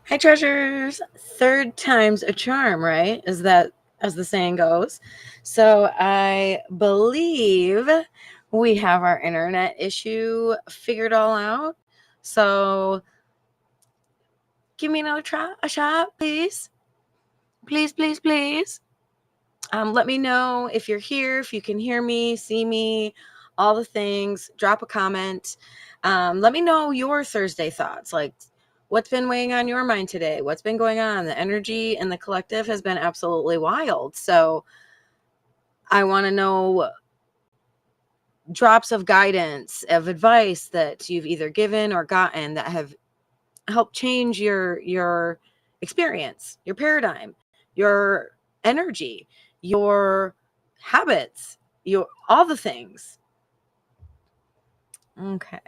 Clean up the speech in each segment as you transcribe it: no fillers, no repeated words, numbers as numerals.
Hi, treasures. Third time's a charm, right? Is that as the saying goes? So I believe we have our internet issue figured all out. So give me another try, a shot, please. Please, please, please. Let me know if you're here, if you can hear me, see me, all the things. Drop a comment. Let me know your Thursday thoughts. Like, what's been weighing on your mind today? What's been going on? The energy and the collective has been absolutely wild. So I want to know drops of guidance, of advice that you've either given or gotten that have helped change your experience, your paradigm, your energy, your habits, your all the things. Okay.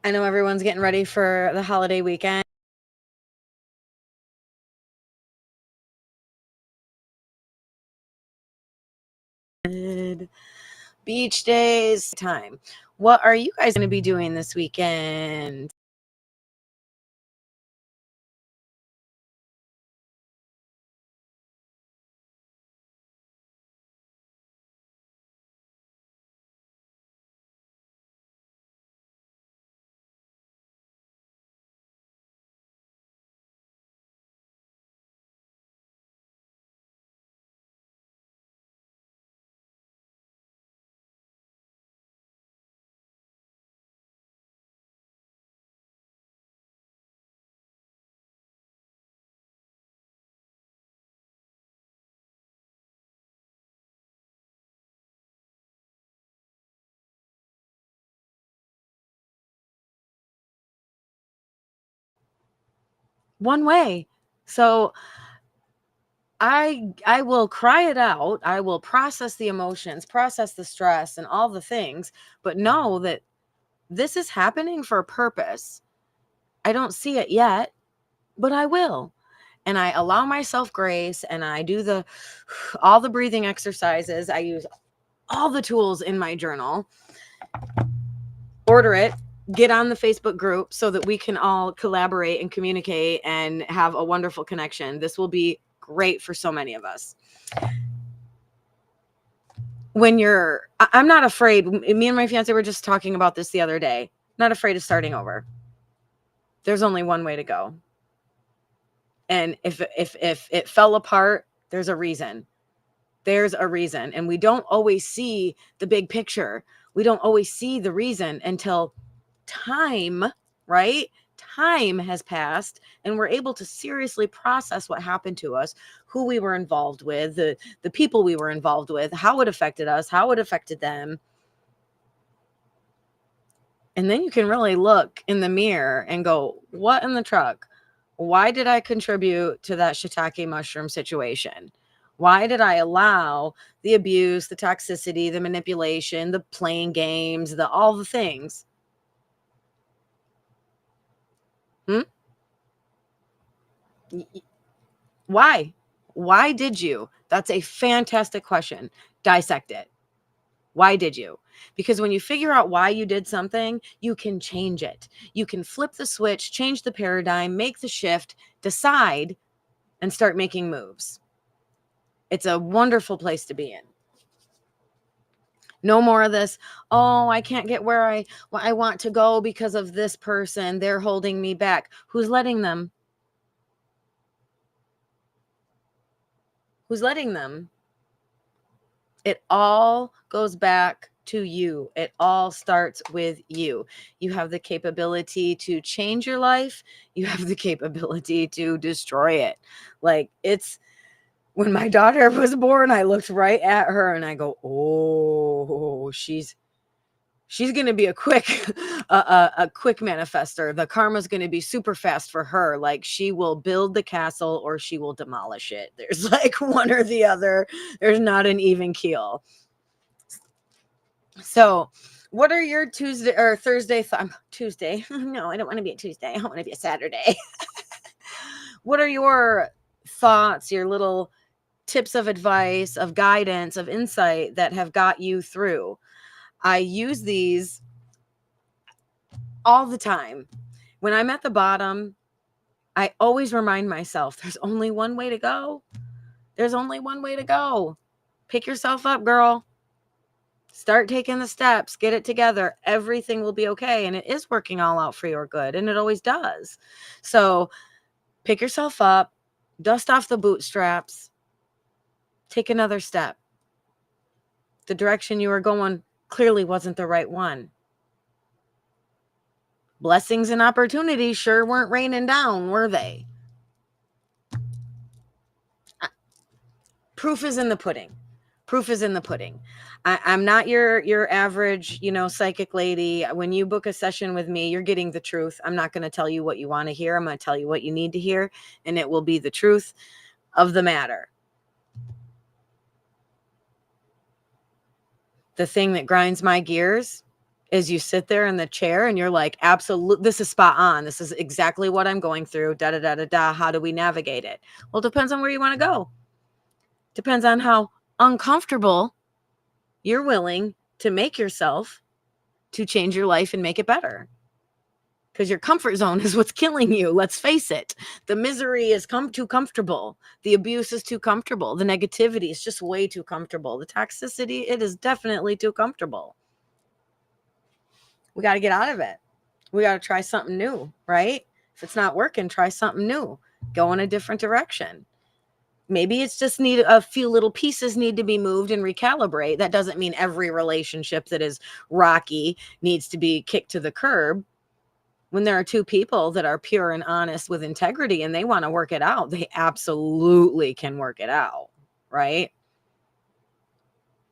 I know everyone's getting ready for the holiday weekend. Beach days time. What are you guys going to be doing this weekend? One way. So I will cry it out. I will process the emotions, process the stress and all the things, but know that this is happening for a purpose. I don't see it yet, but I will. And I allow myself grace and I do the all the breathing exercises. I use all the tools in my journal. Order it, get on the Facebook group so that we can all collaborate and communicate and have a wonderful connection. This will be great for so many of us. I'm not afraid. Me and my fiance were just talking about this the other day. Not afraid of starting over. There's only one way to go. And if it fell apart, there's a reason. There's a reason. And we don't always see the big picture. We don't always see the reason until time, right? Time has passed and we're able to seriously process what happened to us, who we were involved with, the people we were involved with, how it affected us, how it affected them. And then you can really look in the mirror and go, what in the truck? Why did I contribute to that shiitake mushroom situation? Why did I allow the abuse, the toxicity, the manipulation, the playing games, all the things? Hmm? Why? Why did you? That's a fantastic question. Dissect it. Why did you? Because when you figure out why you did something, you can change it. You can flip the switch, change the paradigm, make the shift, decide, and start making moves. It's a wonderful place to be in. No more of this, oh, I can't get where I want to go because of this person. They're holding me back. Who's letting them? Who's letting them? It all goes back to you. It all starts with you. You have the capability to change your life. You have the capability to destroy it. Like it's when my daughter was born, I looked right at her and I go, "Oh, she's going to be a quick a quick manifester. The karma's going to be super fast for her. Like she will build the castle or she will demolish it. There's like one or the other. There's not an even keel." So, what are your Tuesday or Thursday Tuesday? No, I don't want to be a Tuesday. I want to be a Saturday. What are your thoughts, your little tips of advice, of guidance, of insight that have got you through? I use these all the time. When I'm at the bottom, I always remind myself there's only one way to go. There's only one way to go. Pick yourself up, girl. Start taking the steps, get it together. Everything will be okay. And it is working all out for your good. And it always does. So pick yourself up, dust off the bootstraps, take another step. The direction you were going clearly wasn't the right one. Blessings and opportunities sure weren't raining down, were they? Proof is in the pudding. Proof is in the pudding. I'm not your average, psychic lady. When you book a session with me, you're getting the truth. I'm not going to tell you what you want to hear. I'm going to tell you what you need to hear, and it will be the truth of the matter. The thing that grinds my gears is you sit there in the chair and you're like, absolutely, this is spot on. This is exactly what I'm going through. Da, da, da, da, da. How do we navigate it? Well, it depends on where you want to go. Depends on how uncomfortable you're willing to make yourself to change your life and make it better. Because your comfort zone is what's killing you. Let's face it. The misery is too comfortable. The abuse is too comfortable. The negativity is just way too comfortable. The toxicity, it is definitely too comfortable. We got to get out of it. We got to try something new, right? If it's not working, try something new. Go in a different direction. Maybe it's just a few little pieces need to be moved and recalibrate. That doesn't mean every relationship that is rocky needs to be kicked to the curb. When there are two people that are pure and honest with integrity and they want to work it out, they absolutely can work it out, right?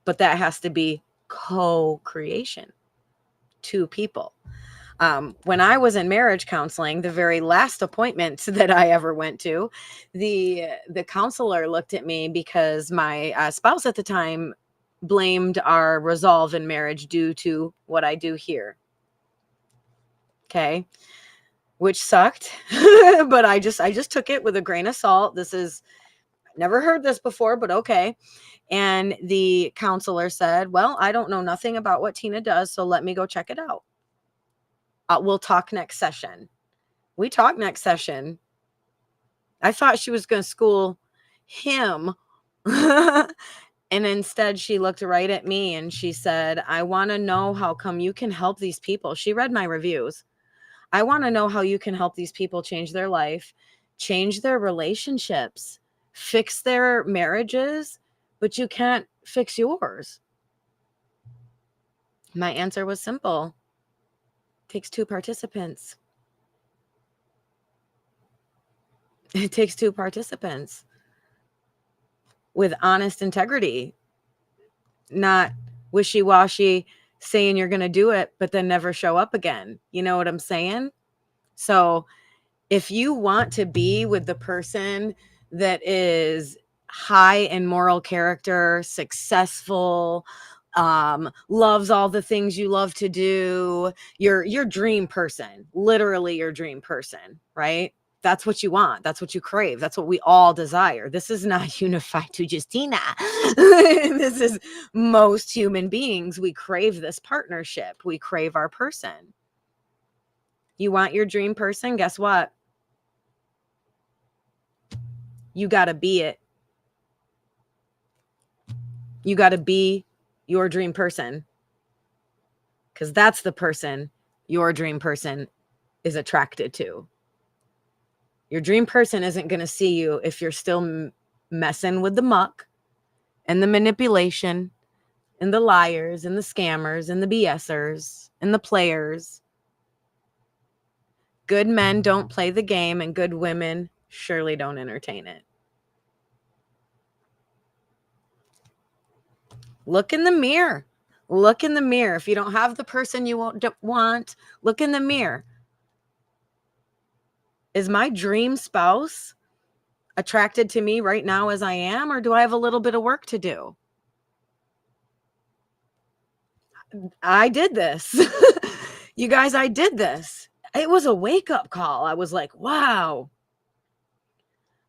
But that has to be co-creation. Two people. When I was in marriage counseling, the very last appointment that I ever went to, the counselor looked at me because my spouse at the time blamed our resolve in marriage due to what I do here. Okay. Which sucked, but I just took it with a grain of salt. Never heard this before, but okay. And the counselor said, well, I don't know nothing about what Tina does, so let me go check it out. We'll talk next session. We talked next session. I thought she was going to school him. And instead she looked right at me and she said, I want to know how come you can help these people. She read my reviews. I want to know how you can help these people change their life, change their relationships, fix their marriages, but you can't fix yours. My answer was simple. It takes two participants. It takes two participants with honest integrity, not wishy-washy saying you're going to do it, but then never show up again. You know what I'm saying? So if you want to be with the person that is high in moral character, successful, loves all the things you love to do, your dream person, literally your dream person, right? That's what you want. That's what you crave. That's what we all desire. This is not unified to just Tina. This is most human beings. We crave this partnership. We crave our person. You want your dream person? Guess what? You got to be it. You got to be your dream person. Because that's the person your dream person is attracted to. Your dream person isn't going to see you if you're still messing with the muck and the manipulation and the liars and the scammers and the BSers and the players. Good men don't play the game and good women surely don't entertain it. Look in the mirror. Look in the mirror. If you don't have the person you want, look in the mirror. Is my dream spouse attracted to me right now as I am, or do I have a little bit of work to do? I did this. You guys, I did this. It was a wake-up call. I was like, wow,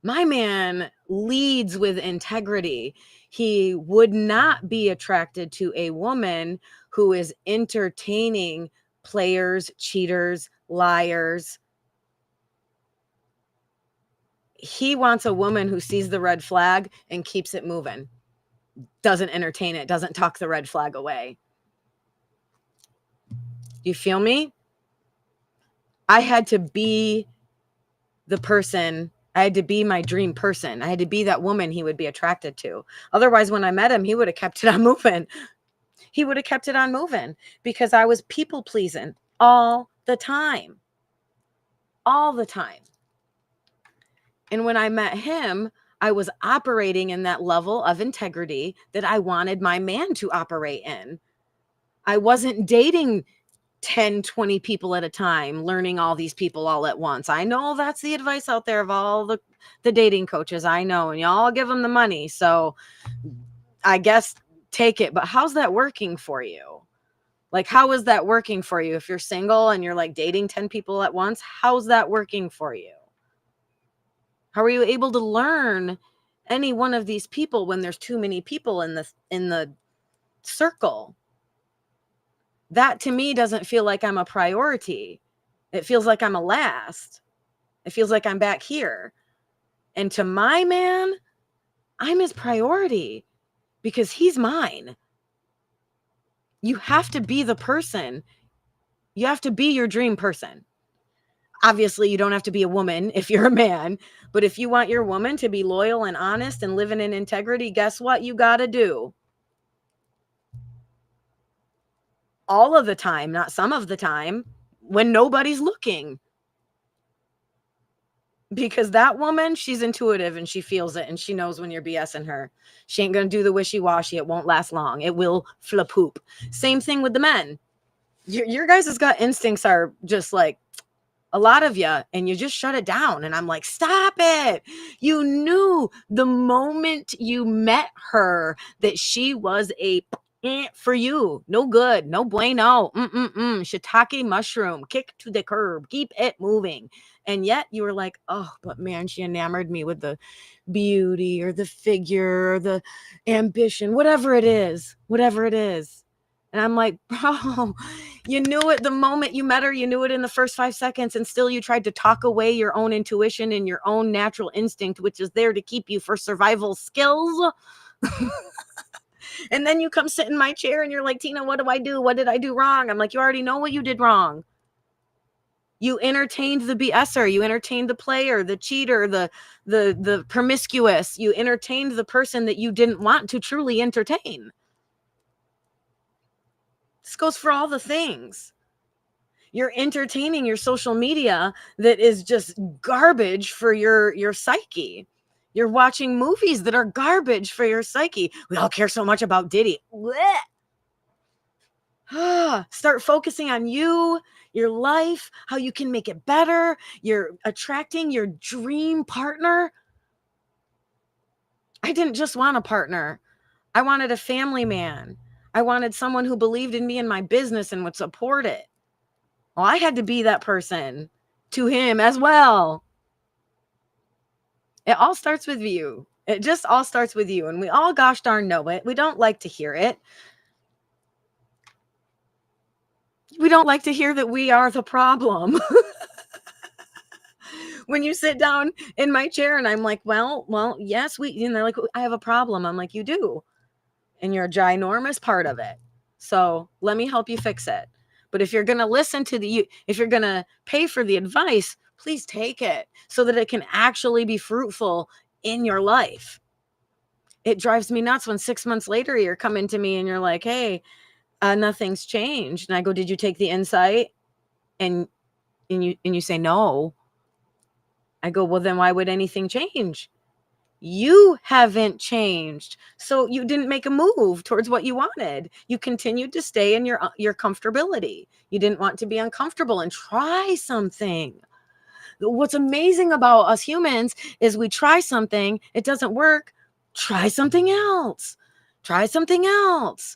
my man leads with integrity. He would not be attracted to a woman who is entertaining players, cheaters, liars, he wants a woman who sees the red flag and keeps it moving, doesn't entertain it, doesn't talk the red flag away. You feel me? I had to be the person. I had to be my dream person. I had to be that woman he would be attracted to. Otherwise, when I met him, he would have kept it on moving. He would have kept it on moving because I was people pleasing all the time. All the time. And when I met him, I was operating in that level of integrity that I wanted my man to operate in. I wasn't dating 10, 20 people at a time, learning all these people all at once. I know that's the advice out there of all the dating coaches. I know, and y'all give them the money. So I guess take it. But how's that working for you? Like, how is that working for you? If you're single and you're like dating 10 people at once, how's that working for you? How are you able to learn any one of these people when there's too many people in the circle? That to me doesn't feel like I'm a priority. It feels like I'm a last. It feels like I'm back here. And to my man, I'm his priority because he's mine. You have to be the person. You have to be your dream person. Obviously, you don't have to be a woman if you're a man, but if you want your woman to be loyal and honest and living in integrity, guess what you got to do? All of the time, not some of the time, when nobody's looking. Because that woman, she's intuitive and she feels it and she knows when you're BSing her. She ain't going to do the wishy-washy. It won't last long. It will flip poop. Same thing with the men. Your guys' gut instincts are just like a lot of you, and you just shut it down. And I'm like, stop it. You knew the moment you met her that she was a for you. No good. No bueno. Shiitake mushroom. Kick to the curb. Keep it moving. And yet you were like, oh, but man, she enamored me with the beauty or the figure or the ambition, whatever it is. And I'm like, bro, you knew it the moment you met her. You knew it in the first 5 seconds. And still you tried to talk away your own intuition and your own natural instinct, which is there to keep you for survival skills. And then you come sit in my chair and you're like, Tina, what do I do? What did I do wrong? I'm like, you already know what you did wrong. You entertained the BSer. You entertained the player, the cheater, the promiscuous. You entertained the person that you didn't want to truly entertain. This goes for all the things. You're entertaining your social media that is just garbage for your psyche. You're watching movies that are garbage for your psyche. We all care so much about Diddy. Start focusing on you, your life, how you can make it better. You're attracting your dream partner. I didn't just want a partner. I wanted a family man. I wanted someone who believed in me and my business and would support it. Well, I had to be that person to him as well. It all starts with you. It just all starts with you. And we all gosh darn know it. We don't like to hear it. We don't like to hear that we are the problem. When you sit down in my chair and I'm like, well, yes, and they're like, I have a problem. I'm like, you do. And you're a ginormous part of it. So let me help you fix it. But if you're going to listen to if you're going to pay for the advice, please take it so that it can actually be fruitful in your life. It drives me nuts when 6 months later you're coming to me and you're like, hey, nothing's changed. And I go, did you take the insight? And you say no. I go, well, then why would anything change? You haven't changed. So you didn't make a move towards what you wanted. You continued to stay in your comfortability. You didn't want to be uncomfortable and try something. What's amazing about us humans is we try something, it doesn't work. Try something else. Try something else.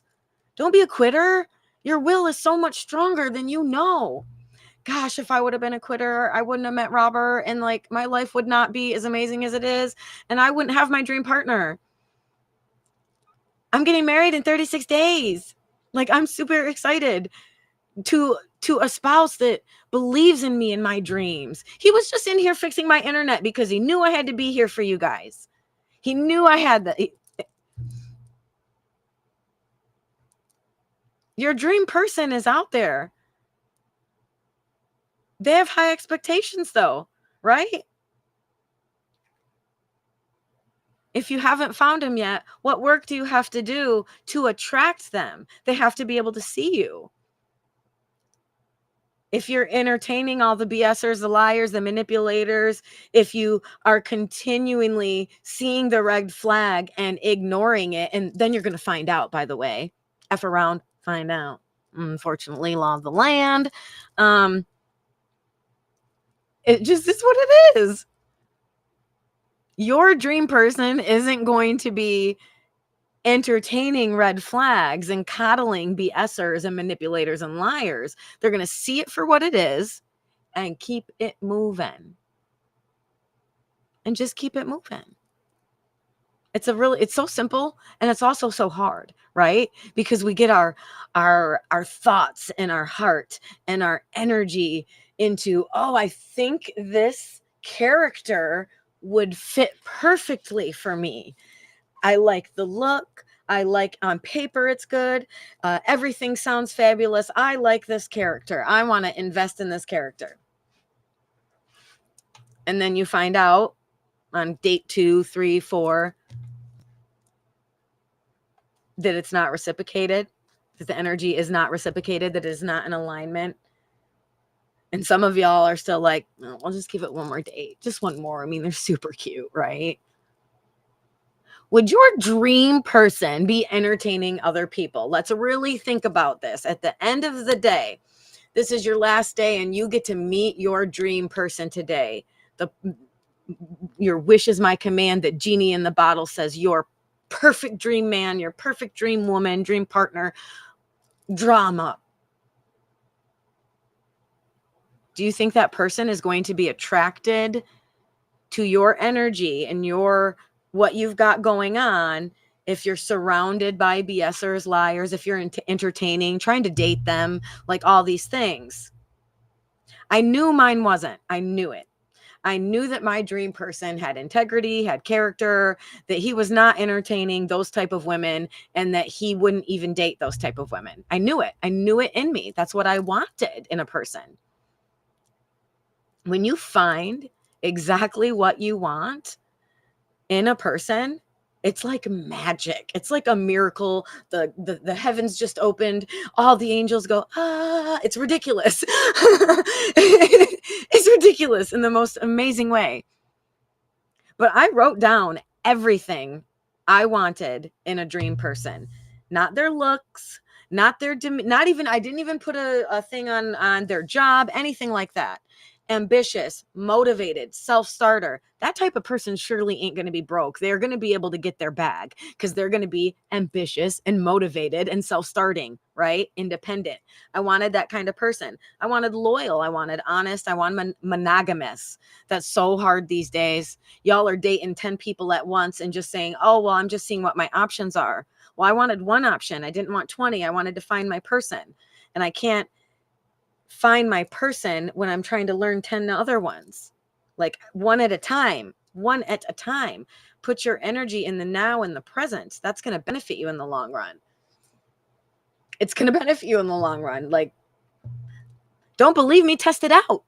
Don't be a quitter. Your will is so much stronger than you know. Gosh, if I would have been a quitter, I wouldn't have met Robert, and like my life would not be as amazing as it is, and I wouldn't have my dream partner. I'm getting married in 36 days. Like, I'm super excited to to a spouse that believes in me and my dreams. He was just in here fixing my internet because he knew I had to be here for you guys. He knew I had the. Your dream person is out there. They have high expectations though, right? If you haven't found them yet, what work do you have to do to attract them? They have to be able to see you. If you're entertaining all the BSers, the liars, the manipulators, if you are continually seeing the red flag and ignoring it, and then you're going to find out, by the way, F around, find out. Unfortunately, law of the land. It just is what it is. Your dream person isn't going to be entertaining red flags and coddling BSers and manipulators and liars. They're going to see it for what it is and keep it moving. And just keep it moving. It's so simple, and it's also so hard, right? Because we get our thoughts and our heart and our energy into, oh, I think this character would fit perfectly for me. I like the look. I like on paper, it's good. Everything sounds fabulous. I like this character. I want to invest in this character. And then you find out on date 2, 3, 4 that it's not reciprocated, that the energy is not reciprocated, that it is not in alignment. And some of y'all are still like, oh, I'll just give it one more date. Just one more. I mean, they're super cute, right? Would your dream person be entertaining other people? Let's really think about this. At the end of the day, this is your last day and you get to meet your dream person today. Your wish is my command, that genie in the bottle says your perfect dream man, your perfect dream woman, dream partner, draw them up. Do you think that person is going to be attracted to your energy and what you've got going on if you're surrounded by BSers, liars, if you're entertaining, trying to date them, like all these things? I knew mine wasn't. I knew it. I knew that my dream person had integrity, had character, that he was not entertaining those type of women, and that he wouldn't even date those type of women. I knew it. I knew it in me. That's what I wanted in a person. When you find exactly what you want in a person, it's like magic. It's like a miracle. The heavens just opened. All the angels go, ah, it's ridiculous. It's ridiculous in the most amazing way. But I wrote down everything I wanted in a dream person. Not their looks, not their, not even, I didn't even put a thing on their job, anything like that. Ambitious, motivated, self-starter. That type of person surely ain't going to be broke. They're going to be able to get their bag because they're going to be ambitious and motivated and self-starting, right? Independent. I wanted that kind of person. I wanted loyal. I wanted honest. I wanted monogamous. That's so hard these days. Y'all are dating 10 people at once and just saying, oh, well, I'm just seeing what my options are. Well, I wanted one option. I didn't want 20. I wanted to find my person. And I can't find my person when I'm trying to learn 10 other ones. Like one at a time. Put your energy in the now and the present. That's going to benefit you in the long run. It's going to benefit you in the long run. Like, don't believe me? Test it out.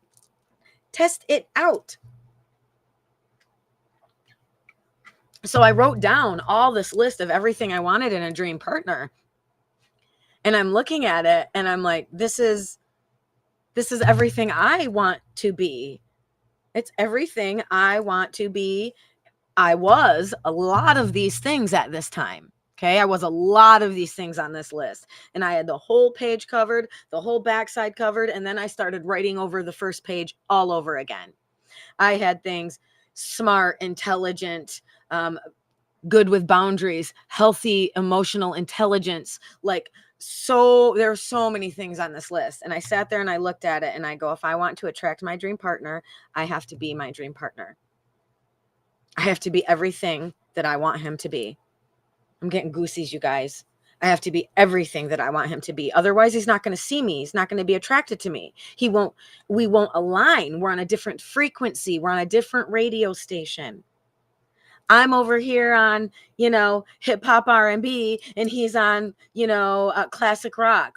Test it out. So I wrote down all this list of everything I wanted in a dream partner. And I'm looking at it and I'm like, this is everything I want to be. It's everything I want to be. I was a lot of these things at this time. Okay. I was a lot of these things on this list, and I had the whole page covered, the whole backside covered. And then I started writing over the first page all over again. I had things smart, intelligent, good with boundaries, healthy, emotional intelligence, like, so there are so many things on this list. And I sat there and I looked at it and I go, if I want to attract my dream partner, I have to be my dream partner. I have to be everything that I want him to be. I'm getting goosies, you guys. I have to be everything that I want him to be. Otherwise, he's not going to see me. He's not going to be attracted to me. We won't align. We're on a different frequency. We're on a different radio station. I'm over here on, hip hop R&B, and he's on, classic rock.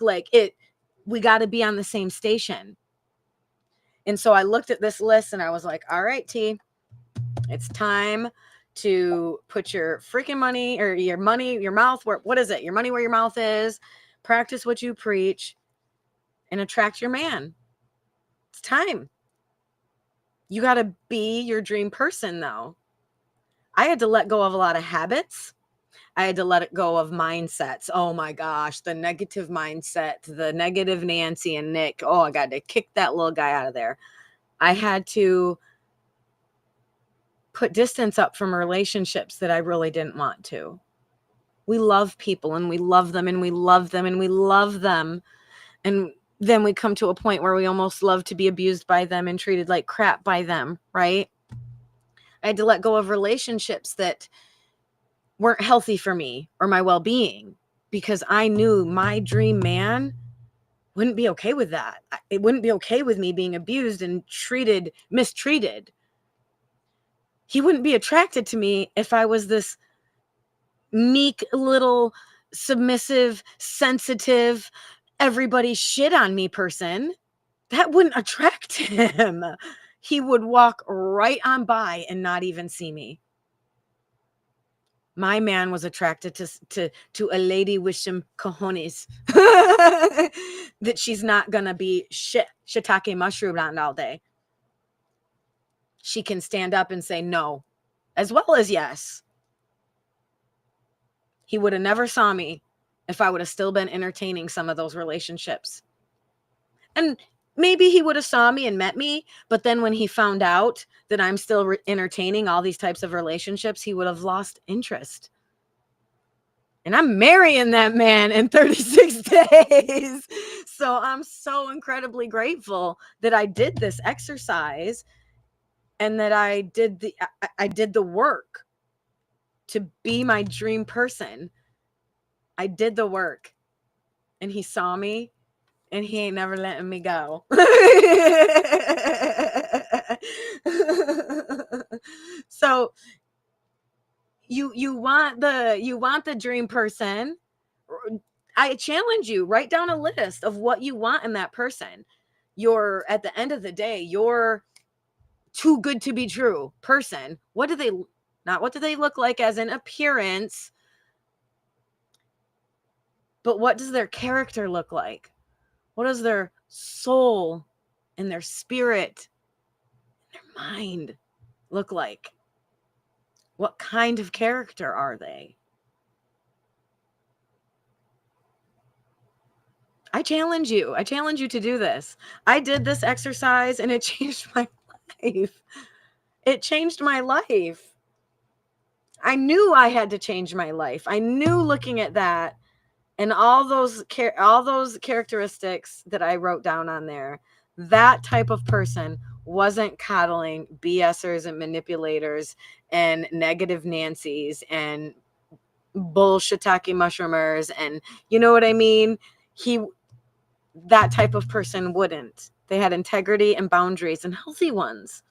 We got to be on the same station. And so I looked at this list and I was like, all right, T, it's time to put your freaking money, or your mouth where, what is it? Your money where your mouth is. Practice what you preach and attract your man. It's time. You got to be your dream person, though. I had to let go of a lot of habits. I had to let it go of mindsets. Oh my gosh, the negative mindset, the negative Nancy and Nick. Oh, I got to kick that little guy out of there. I had to put distance up from relationships that I really didn't want to. We love people and we love them and we love them and we love them. And then we come to a point where we almost love to be abused by them and treated like crap by them, right? I had to let go of relationships that weren't healthy for me or my well-being, because I knew my dream man wouldn't be okay with that. It wouldn't be okay with me being abused and mistreated. He wouldn't be attracted to me if I was this meek little submissive, sensitive, everybody shit on me person. That wouldn't attract him. He would walk right on by and not even see me. My man was attracted to a lady with some cojones that she's not gonna be shiitake mushroom on all day. She can stand up and say no, as well as yes. He would have never saw me if I would have still been entertaining some of those relationships. And maybe he would have saw me and met me, but then when he found out that I'm still entertaining all these types of relationships, he would have lost interest. And I'm marrying that man in 36 days. So I'm so incredibly grateful that I did this exercise and that I did the work to be my dream person. I did the work, and he saw me, and he ain't never letting me go. So you want the dream person. I challenge you, write down a list of what you want in that person. At the end of the day, you're too good to be true person. What do they look like as an appearance, but what does their character look like? What does their soul and their spirit, their mind look like? What kind of character are they? I challenge you to do this. I did this exercise and it changed my life. It changed my life. I knew I had to change my life. I knew, looking at that and all those characteristics that I wrote down on there, that type of person wasn't coddling BSers and manipulators and negative Nancys and bullshitaki mushroomers, and you know what I mean? That type of person wouldn't. They had integrity and boundaries, and healthy ones.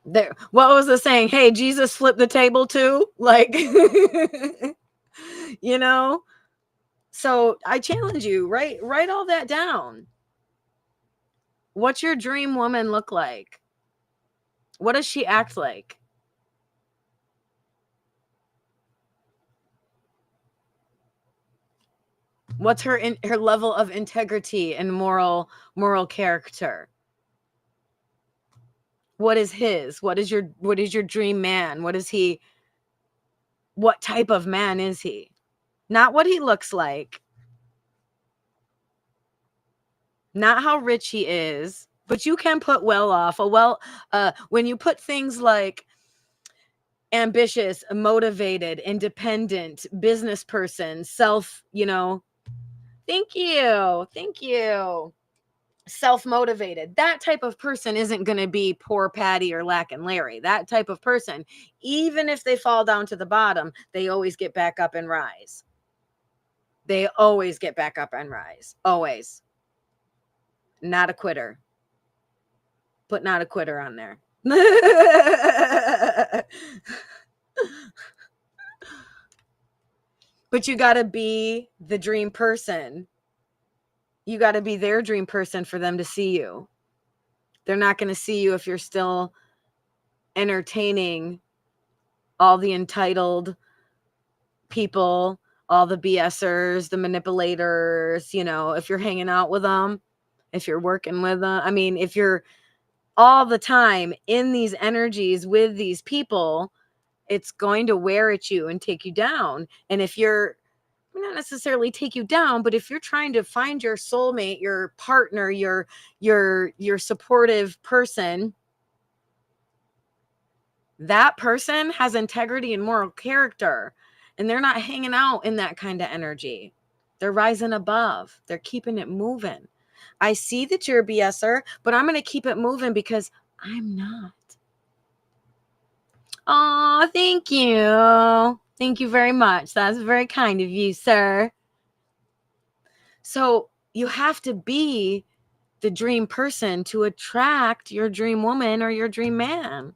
What was the saying? Hey, Jesus flipped the table too. So I challenge you, write all that down. What's your dream woman look like? What does she act like? What's her level of integrity and moral character? What is his? What is your dream man? What type of man is he? Not what he looks like. Not how rich he is, but you can put when you put things like ambitious, motivated, independent, business person, thank you. self-motivated. That type of person isn't going to be poor Patty or lacking Larry. That type of person, even if they fall down to the bottom, they always get back up and rise. They always get back up and rise. Always. Not a quitter. Put not a quitter on there. But you got to be the dream person. You got to be their dream person for them to see you. They're not going to see you if you're still entertaining all the entitled people, all the BSers, the manipulators, if you're hanging out with them, if you're working with them. I mean, if you're all the time in these energies with these people, it's going to wear at you and take you down. And if you're not necessarily take you down, but if you're trying to find your soulmate, your partner, your supportive person, that person has integrity and moral character, and they're not hanging out in that kind of energy. They're rising above. They're keeping it moving. I see that you're a BSer, but I'm going to keep it moving because I'm not. Oh, thank you. Thank you very much. That's very kind of you, sir. So you have to be the dream person to attract your dream woman or your dream man.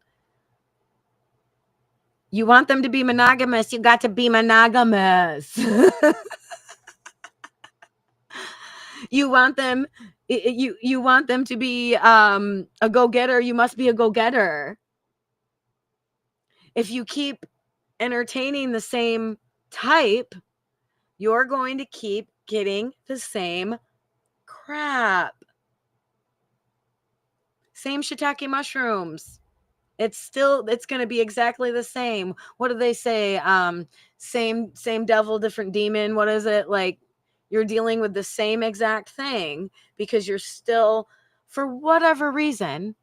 You want them to be monogamous, you got to be monogamous. You want them you want them to be a go-getter, you must be a go-getter. If you keep entertaining the same type, you're going to keep getting the same crap. Same shiitake mushrooms. It's going to be exactly the same. What do they say? Same devil, different demon. What is it? Like, you're dealing with the same exact thing because you're still, for whatever reason,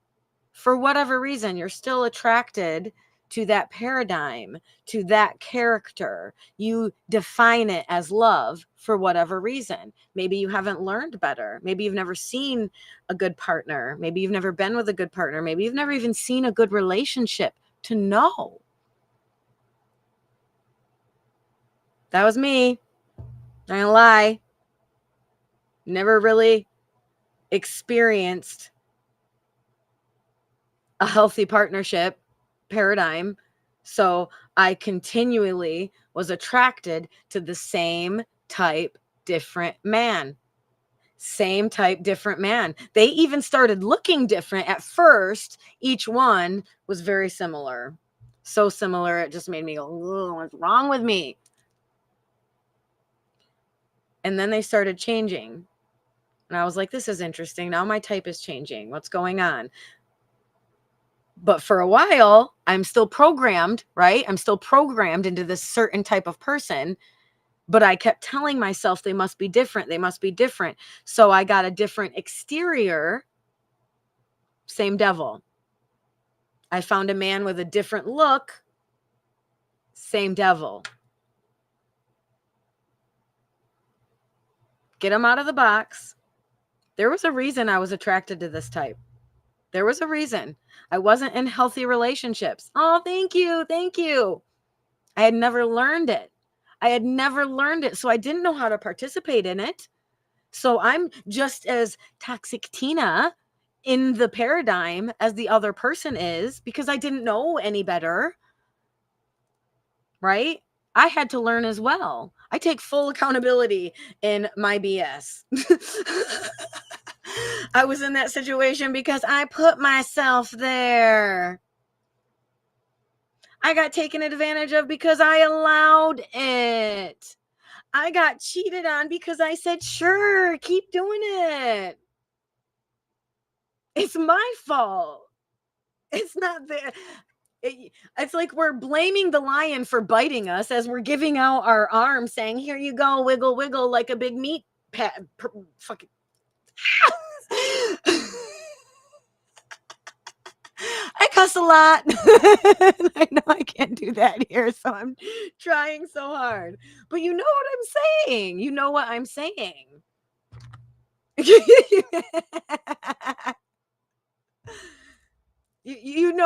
you're still attracted to that paradigm, to that character. You define it as love for whatever reason. Maybe you haven't learned better. Maybe you've never seen a good partner. Maybe you've never been with a good partner. Maybe you've never even seen a good relationship to know. That was me. I ain't lie. Never really experienced a healthy partnership paradigm. So I continually was attracted to the same type, different man. Same type, different man. They even started looking different at first. Each one was very similar. So similar, it just made me go, what's wrong with me? And then they started changing. And I was like, this is interesting. Now my type is changing. What's going on? But for a while, I'm still programmed, right? I'm still programmed into this certain type of person. But I kept telling myself they must be different. They must be different. So I got a different exterior. Same devil. I found a man with a different look. Same devil. Get him out of the box. There was a reason I was attracted to this type. There was a reason. I wasn't in healthy relationships. Oh, thank you. Thank you. I had never learned it. So I didn't know how to participate in it. So I'm just as toxic Tina in the paradigm as the other person is because I didn't know any better. Right? I had to learn as well. I take full accountability in my BS. I was in that situation because I put myself there. I got taken advantage of because I allowed it. I got cheated on because I said, sure, keep doing it. It's my fault. It's not there. It's like we're blaming the lion for biting us as we're giving out our arms saying, here you go, wiggle, wiggle, like a big meat pat. Fucking. I cuss a lot. I know I can't do that here, so I'm trying so hard. But you know what I'm saying. You know what I'm saying.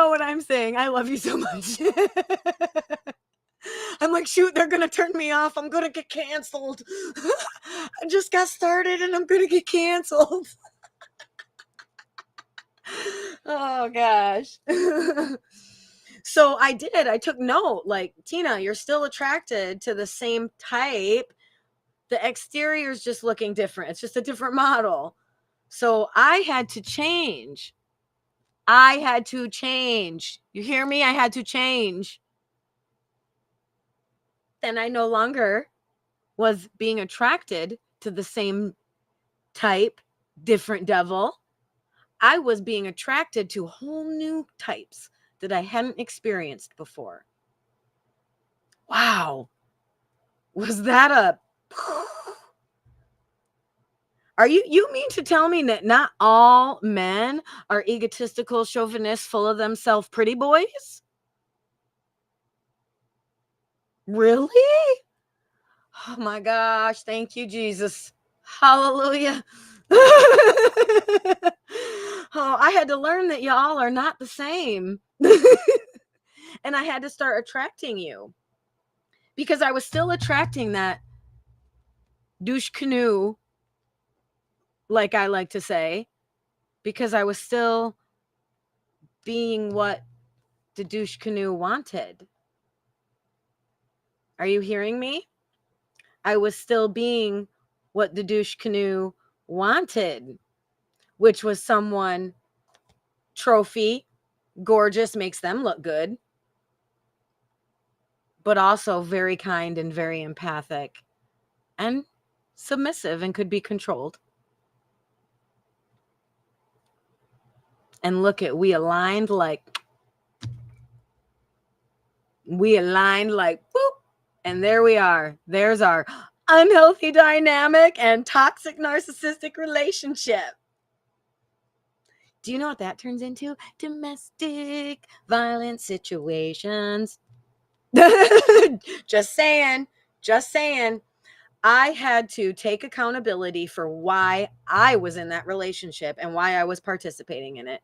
know what I'm saying. I love you so much. I'm like, shoot, they're going to turn me off. I'm going to get canceled. I just got started and I'm going to get canceled. Oh, gosh. So I took note, like, Tina, you're still attracted to the same type. The exterior is just looking different. It's just a different model. So I had to change. You hear me? I had to change. Then I no longer was being attracted to the same type, different devil. I was being attracted to whole new types that I hadn't experienced before. Wow. Was that a... Are you mean to tell me that not all men are egotistical, chauvinists, full of themselves pretty boys? Really? Oh my gosh, thank you, Jesus. Hallelujah. Oh, I had to learn that y'all are not the same. And I had to start attracting you because I was still attracting that douche canoe, like I like to say, because I was still being what the douche canoe wanted. Are you hearing me? I was still being what the douche canoe wanted, which was someone trophy, gorgeous, makes them look good, but also very kind and very empathic and submissive and could be controlled. And look at, we aligned like boop. And there we are. There's our unhealthy dynamic and toxic narcissistic relationship. Do you know what that turns into? Domestic violence situations. Just saying. I had to take accountability for why I was in that relationship and why I was participating in it.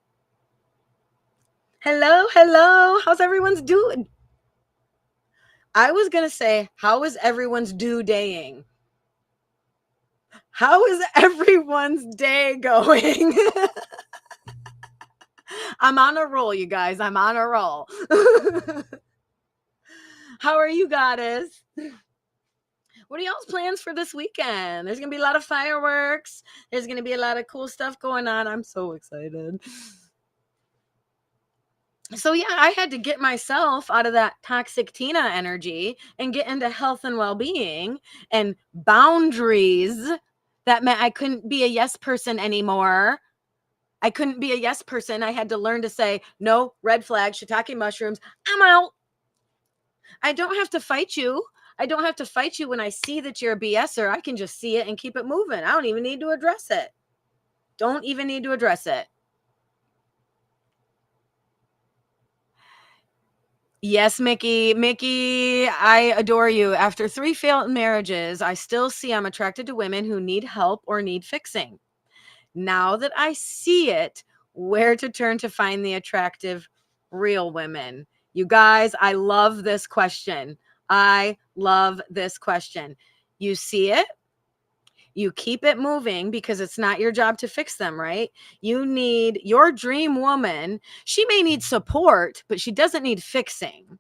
Hello. How's everyone's doing? I was going to say, how is everyone's daying? How is everyone's day going? I'm on a roll, you guys. I'm on a roll. How are you, goddess? What are y'all's plans for this weekend? There's going to be a lot of fireworks. There's going to be a lot of cool stuff going on. I'm so excited. So yeah, I had to get myself out of that toxic Tina energy and get into health and well-being and boundaries. That meant I couldn't be a yes person anymore. I couldn't be a yes person. I had to learn to say, no, red flag, shiitake mushrooms, I'm out. I don't have to fight you. I don't have to fight you when I see that you're a BSer. I can just see it and keep it moving. I don't even need to address it. Don't even need to address it. Yes, Mickey. Mickey, I adore you. After 3 failed marriages, I still see I'm attracted to women who need help or need fixing. Now that I see it, where to turn to find the attractive, real women? You guys, I love this question. You see it, you keep it moving because it's not your job to fix them, right? You need your dream woman. She may need support, but she doesn't need fixing.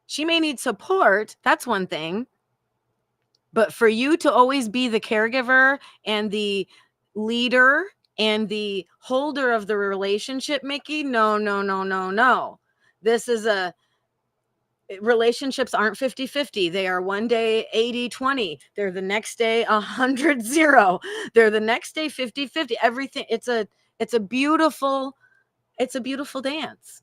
She may need support. That's one thing. But for you to always be the caregiver and the leader and the holder of the relationship, Mickey, no. This is relationships aren't 50-50. They are one day 80-20. They're the next day 100-0. They're the next day 50-50. Everything. It's a beautiful dance.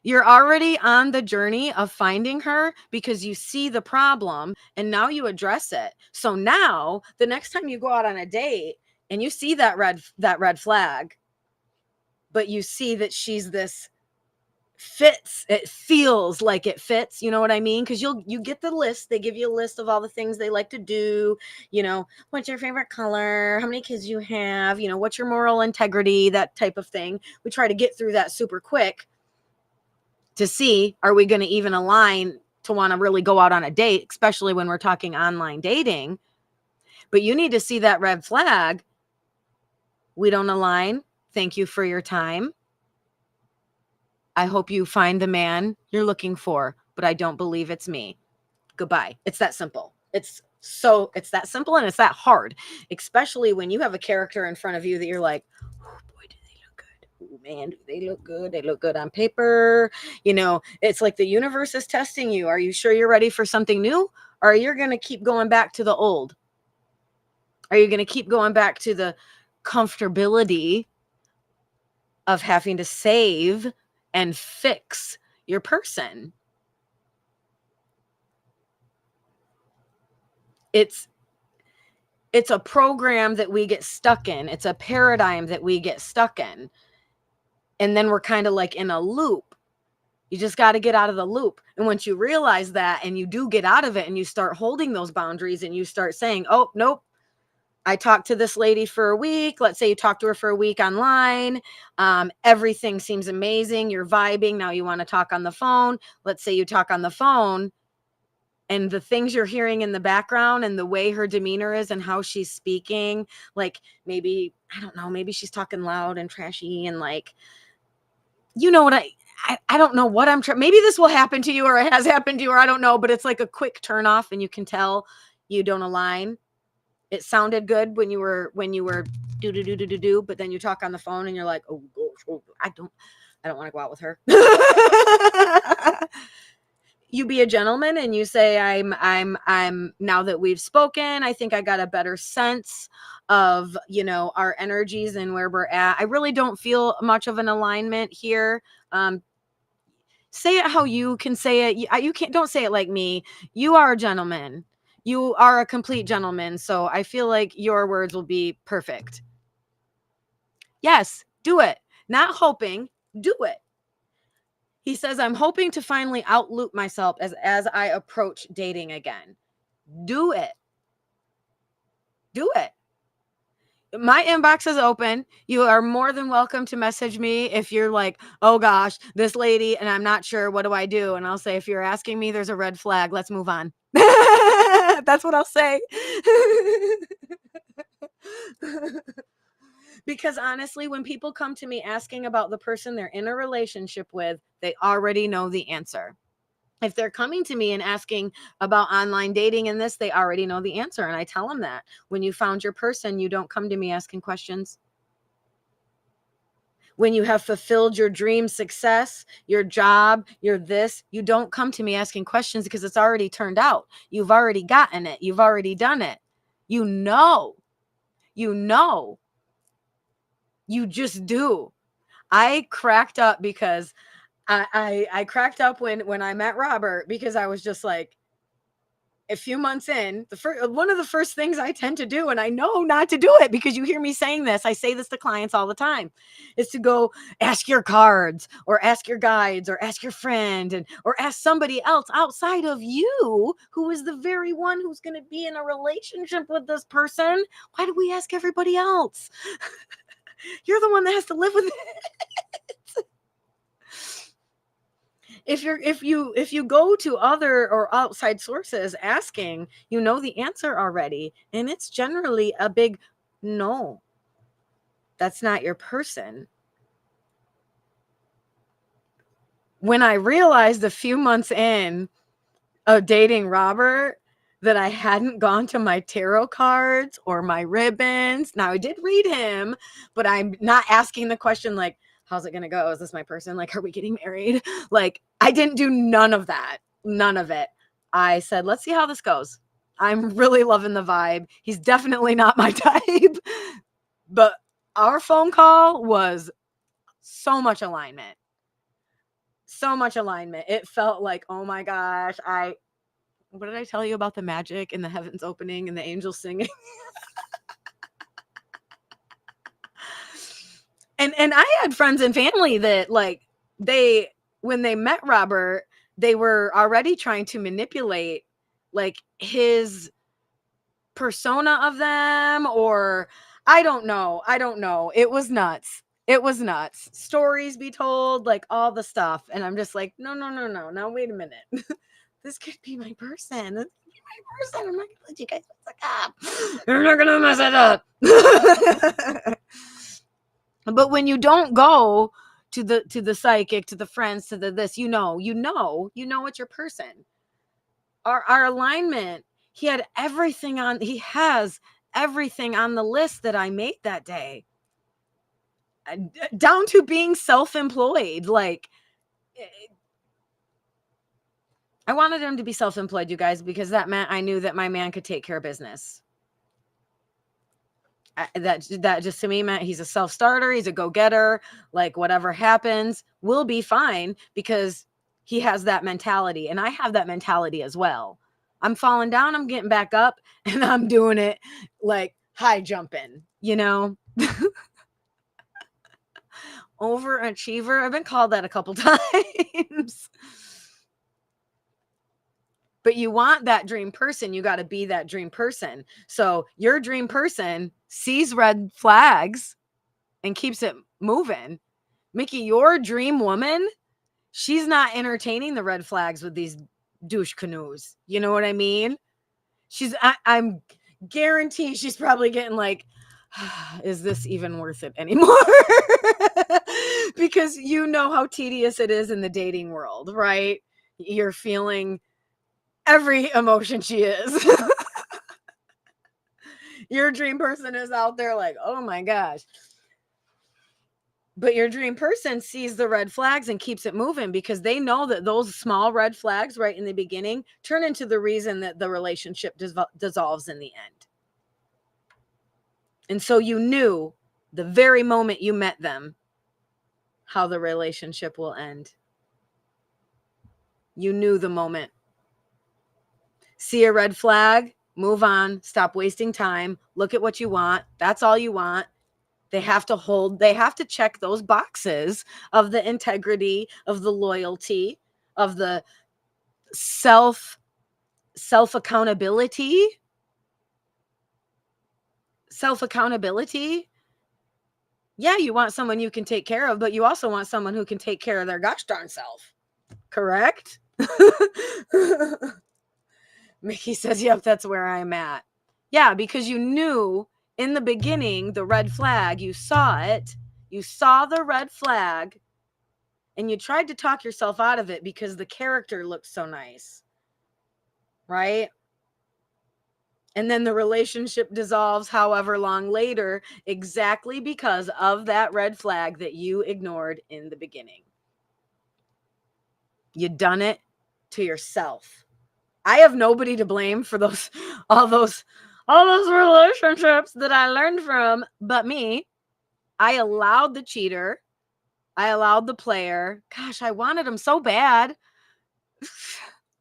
You're already on the journey of finding her because you see the problem and now you address it. So now the next time you go out on a date and you see that red flag, but you see that she's this fits. It feels like it fits. You know what I mean? Because you get the list. They give you a list of all the things they like to do. You know, what's your favorite color? How many kids you have? You know, what's your moral integrity? That type of thing. We try to get through that super quick to see, are we going to even align to want to really go out on a date, especially when we're talking online dating. But you need to see that red flag. We don't align. Thank you for your time. I hope you find the man you're looking for, but I don't believe it's me. Goodbye. It's that simple. It's that simple, and it's that hard, especially when you have a character in front of you that you're like, oh boy, do they look good. Oh man, do they look good. They look good on paper. You know, it's like the universe is testing you. Are you sure you're ready for something new? Or are you going to keep going back to the old? Are you going to keep going back to the comfortability of having to save and fix your person? It's a program that we get stuck in. It's a paradigm that we get stuck in. And then we're kind of like in a loop. You just got to get out of the loop. And once you realize that, and you do get out of it, and you start holding those boundaries, and you start saying, oh, nope, I talked to this lady for a week. Let's say you talked to her for a week online. Everything seems amazing. You're vibing. Now you want to talk on the phone. Let's say you talk on the phone, and the things you're hearing in the background and the way her demeanor is and how she's speaking, like maybe, I don't know, maybe she's talking loud and trashy and like, you know what I don't know what I'm trying. Maybe this will happen to you, or it has happened to you, or I don't know, but it's like a quick turn off, and you can tell you don't align. It sounded good when you were do, but then you talk on the phone and you're like, oh gosh, I don't want to go out with her. You be a gentleman and you say, I'm now that we've spoken, I think I got a better sense of, you know, our energies and where we're at. I really don't feel much of an alignment here. Say it how you can say it. You can't, don't say it like me. You are a gentleman. You are a complete gentleman. So I feel like your words will be perfect. Yes, do it. Not hoping, do it. He says, I'm hoping to finally outloop myself as I approach dating again. Do it. Do it. My inbox is open. You are more than welcome to message me if you're like, oh gosh, this lady, and I'm not sure, what do I do? And I'll say, if you're asking me, there's a red flag. Let's move on. That's what I'll say. Because honestly, when people come to me asking about the person they're in a relationship with, they already know the answer. If they're coming to me and asking about online dating and this, they already know the answer. And I tell them that when you found your person, you don't come to me asking questions. When you have fulfilled your dream success, your job, your this, you don't come to me asking questions because it's already turned out. You've already gotten it. You've already done it. You know, you just do. I cracked up because I cracked up when I met Robert, because I was just like, a few months in, one of the first things I tend to do, and I know not to do it because you hear me saying this, I say this to clients all the time, is to go ask your cards or ask your guides or ask your friend or ask somebody else outside of you, who is the very one who's going to be in a relationship with this person. Why do we ask everybody else? You're the one that has to live with it. If you go to other or outside sources asking, you know the answer already, and it's generally a big no. That's not your person. When I realized a few months in of dating Robert that I hadn't gone to my tarot cards or my ribbons. Now I did read him, but I'm not asking the question like, how's it going to go? Is this my person? Like, are we getting married? Like, I didn't do none of that. None of it. I said, let's see how this goes. I'm really loving the vibe. He's definitely not my type, but our phone call was so much alignment. So much alignment. It felt like, oh my gosh, what did I tell you about the magic and the heavens opening and the angels singing? And I had friends and family that like, they when they met Robert, they were already trying to manipulate like his persona of them, or I don't know. It was nuts. Stories be told, like all the stuff. And I'm just like, no. Now wait a minute. This could be my person. This could be my person. I'm not gonna let you guys mess it up. You're not gonna mess it up. But when you don't go to the psychic, to the friends, to the this, you know it's your person. Our alignment, he has everything on the list that I made that day, down to being self-employed. Like, I wanted him to be self-employed, you guys, because that meant I knew that my man could take care of business. That just to me meant he's a self-starter, he's a go-getter. Like, whatever happens, we'll be fine, because he has that mentality, and I have that mentality as well. I'm falling down, I'm getting back up, and I'm doing it like high jumping, Overachiever. I've been called that a couple times. But you want that dream person, you got to be that dream person. So your dream person sees red flags and keeps it moving. Mickey, your dream woman, she's not entertaining the red flags with these douche canoes. You know what I mean? I'm guaranteed she's probably getting like, is this even worth it anymore? Because you know how tedious it is in the dating world, right? You're feeling every emotion she is. Your dream person is out there like, oh my gosh. But your dream person sees the red flags and keeps it moving, because they know that those small red flags right in the beginning turn into the reason that the relationship dissolves in the end. And so you knew the very moment you met them how the relationship will end. You knew the moment. See a red flag, move on, stop wasting time, look at what you want. That's all you want. They have to check those boxes of the integrity, of the loyalty, of the self accountability. Yeah, you want someone you can take care of, but you also want someone who can take care of their gosh darn self. Correct? Mickey says, yep, that's where I'm at. Yeah, because you knew in the beginning the red flag, you saw it, you saw the red flag, and you tried to talk yourself out of it because the character looked so nice, right? And then the relationship dissolves however long later, exactly because of that red flag that you ignored in the beginning. You done it to yourself. I have nobody to blame for all those relationships that I learned from but me. I allowed the cheater. I allowed the player. Gosh, I wanted him so bad.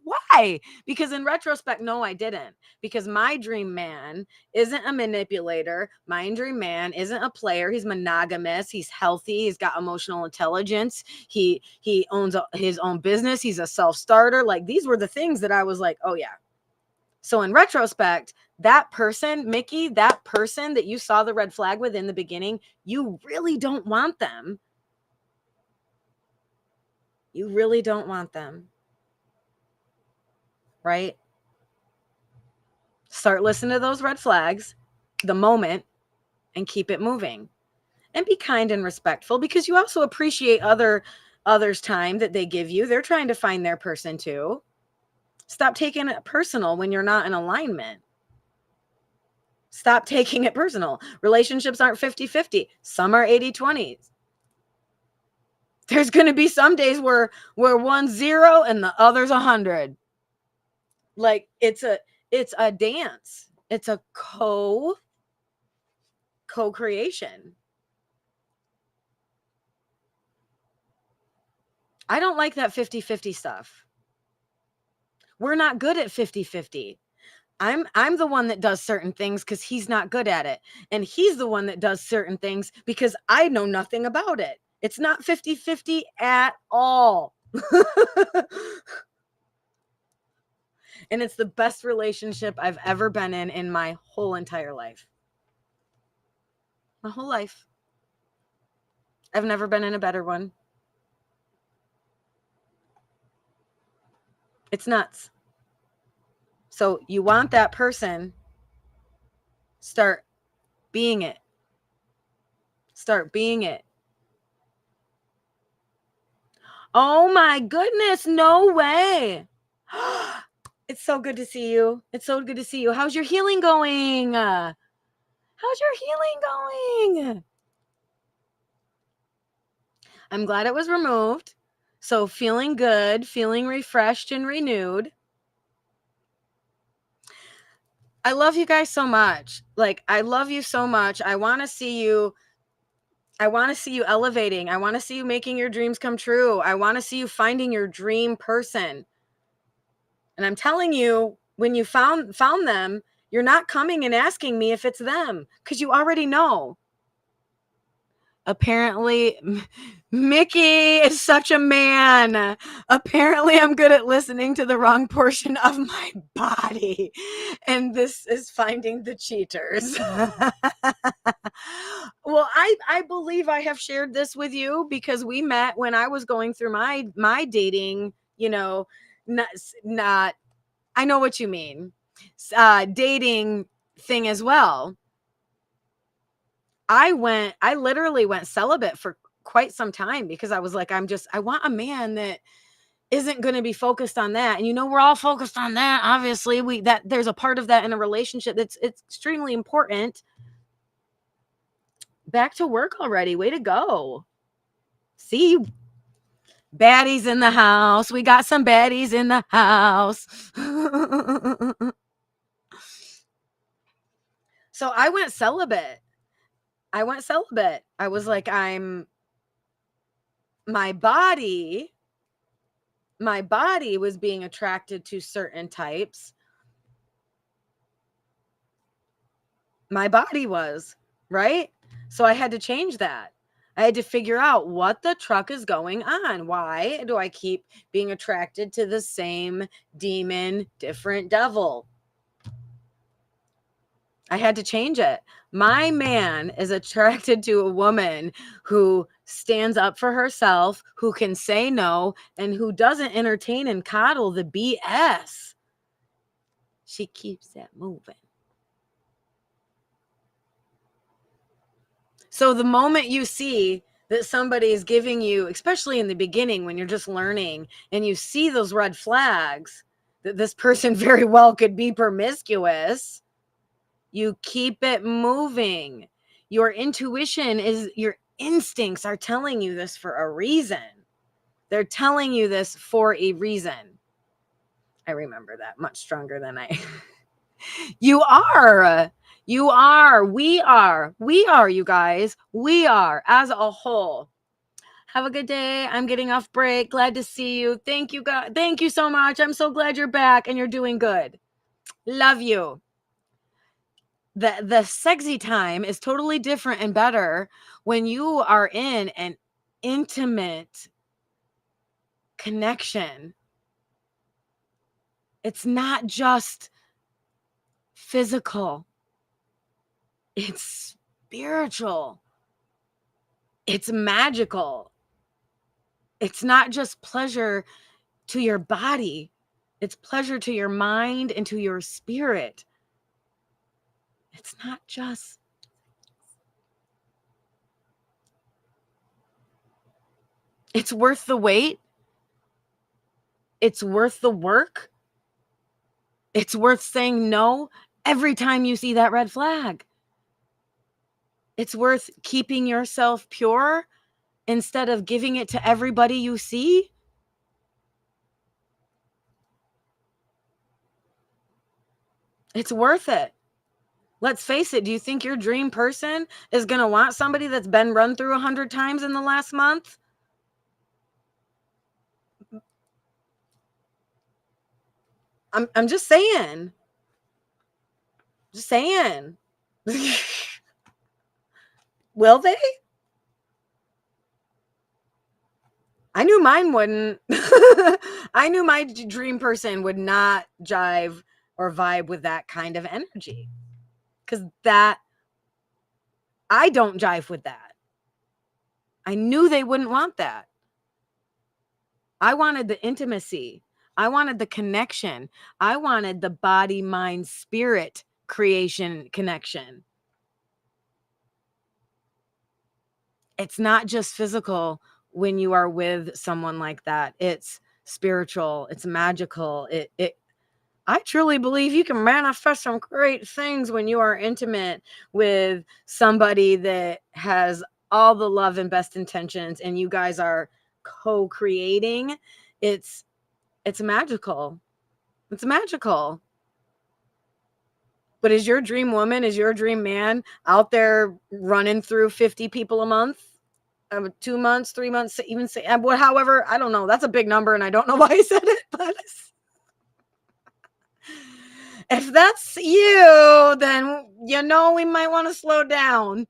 Why? Because in retrospect, no, I didn't. Because my dream man isn't a manipulator. My dream man isn't a player. He's monogamous. He's healthy. He's got emotional intelligence. He owns his own business. He's a self-starter. Like, these were the things that I was like, oh yeah. So in retrospect, that person, Mickey, that person that you saw the red flag with in the beginning, you really don't want them. You really don't want them. Right? Start listening to those red flags the moment and keep it moving. And be kind and respectful, because you also appreciate others' time that they give you. They're trying to find their person too. Stop taking it personal when you're not in alignment. Stop taking it personal. Relationships aren't 50-50. Some are 80-20s. There's going to be some days where one's 0 and the other's 100. Like, it's a dance. It's a co-creation. I don't like that 50-50 stuff. We're not good at 50-50. I'm the one that does certain things because he's not good at it. And he's the one that does certain things because I know nothing about it. It's not 50-50 at all. And it's the best relationship I've ever been in my whole entire life. My whole life. I've never been in a better one. It's nuts. So you want that person, start being it. Start being it. Oh my goodness, no way. It's so good to see you. It's so good to see you. How's your healing going? How's your healing going? I'm glad it was removed. So feeling good, feeling refreshed and renewed. I love you guys so much. Like, I love you so much. I want to see you. I want to see you elevating. I want to see you making your dreams come true. I want to see you finding your dream person. And I'm telling you, when you found them, you're not coming and asking me if it's them, because you already know. Apparently, Mickey is such a man. Apparently, I'm good at listening to the wrong portion of my body. And this is finding the cheaters. Well, I believe I have shared this with you because we met when I was going through my dating, not I know what you mean. Dating thing as well. I literally went celibate for quite some time because I was like, I want a man that isn't going to be focused on that. And we're all focused on that. Obviously, there's a part of that in a relationship it's extremely important. Back to work already. Way to go. See, baddies in the house. We got some baddies in the house. So I went celibate. I was like, my body was being attracted to certain types. My body was, right? So I had to change that. I had to figure out what the truck is going on. Why do I keep being attracted to the same demon, different devil? I had to change it. My man is attracted to a woman who stands up for herself, who can say no, and who doesn't entertain and coddle the BS. She keeps that moving. So the moment you see that somebody is giving you, especially in the beginning when you're just learning, and you see those red flags that this person very well could be promiscuous, you keep it moving. Your instincts are telling you this for a reason. They're telling you this for a reason. I remember that much stronger than I. You are. We are, you guys. We are as a whole. Have a good day. I'm getting off break. Glad to see you. Thank you, God. Thank you so much. I'm so glad you're back and you're doing good. Love you. The sexy time is totally different and better when you are in an intimate connection. It's not just physical. It's spiritual. It's magical. It's not just pleasure to your body. It's pleasure to your mind and to your spirit. It's not just. It's worth the wait. It's worth the work. It's worth saying no every time you see that red flag. It's worth keeping yourself pure instead of giving it to everybody you see. It's worth it. Let's face it. Do you think your dream person is going to want somebody that's been run through 100 times in the last month? I'm just saying. Just saying. Will they? I knew mine wouldn't. I knew my dream person would not jive or vibe with that kind of energy. Because I don't jive with that. I knew they wouldn't want that. I wanted the intimacy. I wanted the connection. I wanted the body, mind, spirit creation connection. It's not just physical when you are with someone like that. It's spiritual, it's magical. I truly believe you can manifest some great things when you are intimate with somebody that has all the love and best intentions and you guys are co-creating. It's magical. It's magical. But is your dream woman, is your dream man out there running through 50 people a month? 2 months, 3 months, even say, however, I don't know. That's a big number, and I don't know why I said it, but if that's you, then we might want to slow down.